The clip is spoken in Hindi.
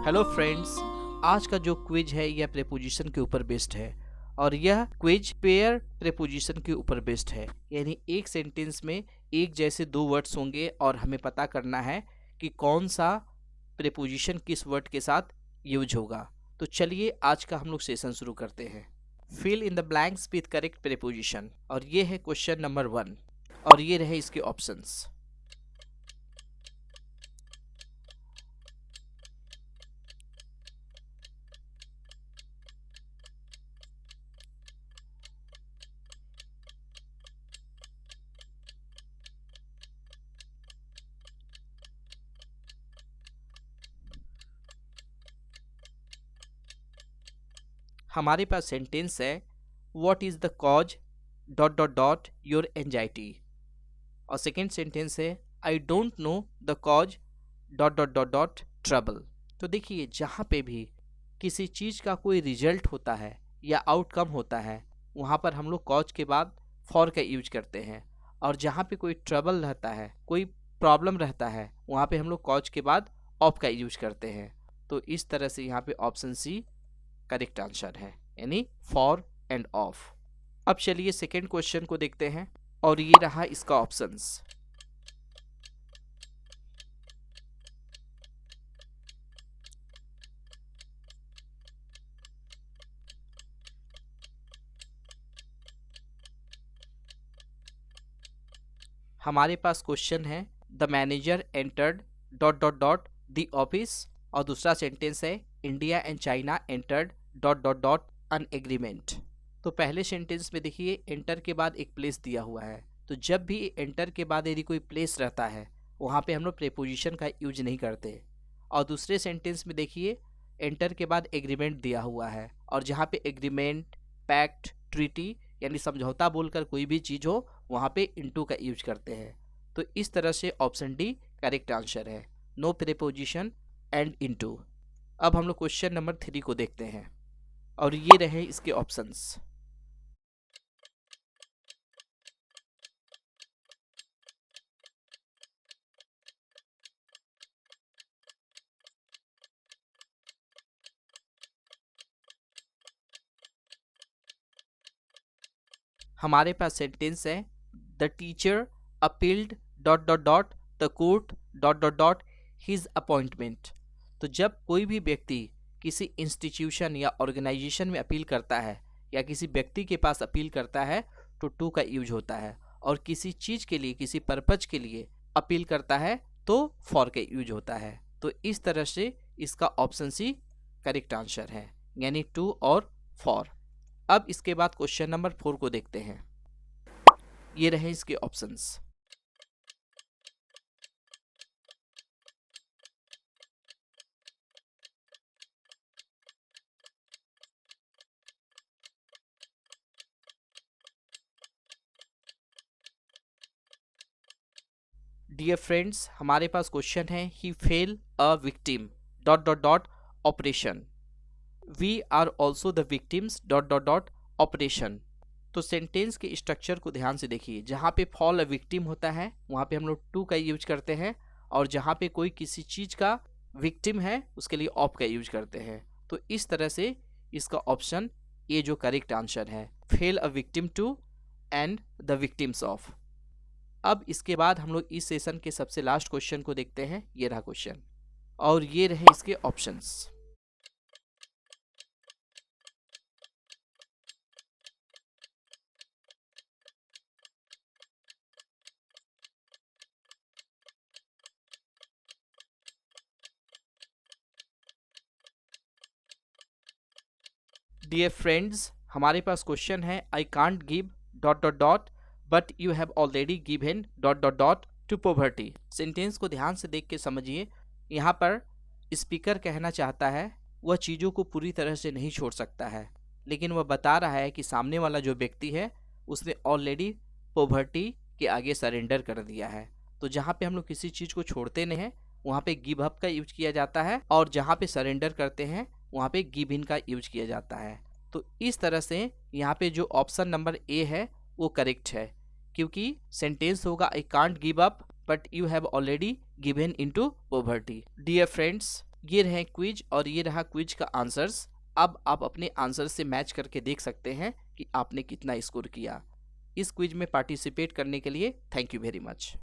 हेलो फ्रेंड्स, आज का जो क्विज है यह प्रेपोजिशन के ऊपर बेस्ड है और यह क्विज पेयर प्रेपोजिशन के ऊपर बेस्ड है। यानी एक सेंटेंस में एक जैसे दो वर्ड्स होंगे और हमें पता करना है कि कौन सा प्रेपोजिशन किस वर्ड के साथ यूज होगा। तो चलिए आज का हम लोग सेशन शुरू करते हैं। Fill in the blanks with correct preposition और ये है क्वेश्चन नंबर 1 और ये रहे इसके ऑप्शंस। हमारे पास सेंटेंस है what is the cause dot dot dot your anxiety और सेकेंड सेंटेंस है I don't know the cause dot dot dot dot trouble. तो देखिए जहाँ पे भी किसी चीज़ का कोई रिजल्ट होता है या आउटकम होता है वहाँ पर हम लोग कॉज के बाद फॉर का यूज करते हैं और जहाँ पे कोई ट्रबल रहता है, कोई प्रॉब्लम रहता है, वहाँ पे हम लोग कॉज के बाद ऑफ का यूज करते हैं। तो इस तरह से यहाँ पे ऑप्शन सी करेक्ट आंसर है, यानी फॉर एंड ऑफ। अब चलिए सेकेंड क्वेश्चन को देखते हैं और ये रहा इसका ऑप्शंस। हमारे पास क्वेश्चन है the manager entered dot dot dot the office और दूसरा सेंटेंस है India and China entered dot dot dot an agreement. तो पहले सेंटेंस में देखिए एंटर के बाद एक प्लेस दिया हुआ है, तो जब भी एंटर के बाद यदि कोई प्लेस रहता है वहाँ पे हम लोग प्रेपोजिशन का यूज नहीं करते। और दूसरे सेंटेंस में देखिए एंटर के बाद एग्रीमेंट दिया हुआ है और जहाँ पे एग्रीमेंट, पैक्ट, ट्रीटी यानी समझौता बोलकर कोई भी चीज़ हो वहाँ पे इनटू का यूज करते हैं। तो इस तरह से ऑप्शन डी करेक्ट आंसर है, नो प्रेपोजिशन एंड इनटू। अब हम लोग क्वेश्चन नंबर 3 को देखते हैं और ये रहे इसके ऑप्शंस। हमारे पास सेंटेंस है the teacher appealed dot dot dot the court dot dot dot his appointment. तो जब कोई भी व्यक्ति किसी इंस्टीट्यूशन या ऑर्गेनाइजेशन में अपील करता है या किसी व्यक्ति के पास अपील करता है तो टू का यूज होता है और किसी चीज़ के लिए, किसी पर्पज के लिए अपील करता है तो फॉर का यूज होता है। तो इस तरह से इसका ऑप्शन सी करेक्ट आंसर है, यानी टू और फॉर। अब इसके बाद क्वेश्चन नंबर 4 को देखते हैं। ये रहे इसके ऑप्शंस। डियर फ्रेंड्स, हमारे पास क्वेश्चन है he fell a victim dot dot dot operation, we are also the victims dot dot dot operation. तो सेंटेंस के स्ट्रक्चर को ध्यान से देखिए, जहाँ पे फॉल अ विक्टिम होता है वहाँ पे हम लोग टू का यूज करते हैं और जहाँ पे कोई किसी चीज़ का विक्टिम है उसके लिए ऑफ का यूज करते हैं। तो इस तरह से इसका ऑप्शन ए जो करेक्ट आंसर है, fell a victim to and the victims of. अब इसके बाद हम लोग इस सेशन के सबसे लास्ट क्वेश्चन को देखते हैं। ये रहा क्वेश्चन और ये रहे इसके ऑप्शंस। डियर फ्रेंड्स, हमारे पास क्वेश्चन है आई can't give dot dot dot but you have already given dot dot dot to poverty. Sentence को ध्यान से देख के समझिए, यहाँ पर स्पीकर कहना चाहता है वह चीज़ों को पूरी तरह से नहीं छोड़ सकता है, लेकिन वह बता रहा है कि सामने वाला जो व्यक्ति है उसने ऑलरेडी पॉवर्टी के आगे सरेंडर कर दिया है। तो जहाँ पे हम लोग किसी चीज़ को छोड़ते नहीं हैं वहाँ पे गिव अप का यूज किया जाता है और जहाँ पे सरेंडर करते हैं वहाँ पे गिव इन का यूज किया जाता है। तो इस तरह से यहाँ पे जो ऑप्शन नंबर ए है वो करेक्ट है, क्योंकि सेंटेंस होगा I can't give up but you have already given into poverty. Dear friends, ये रहे क्विज और ये रहा क्विज का आंसर्स। अब आप अपने आंसर से मैच करके देख सकते हैं कि आपने कितना स्कोर किया। इस क्विज में पार्टिसिपेट करने के लिए थैंक यू वेरी मच।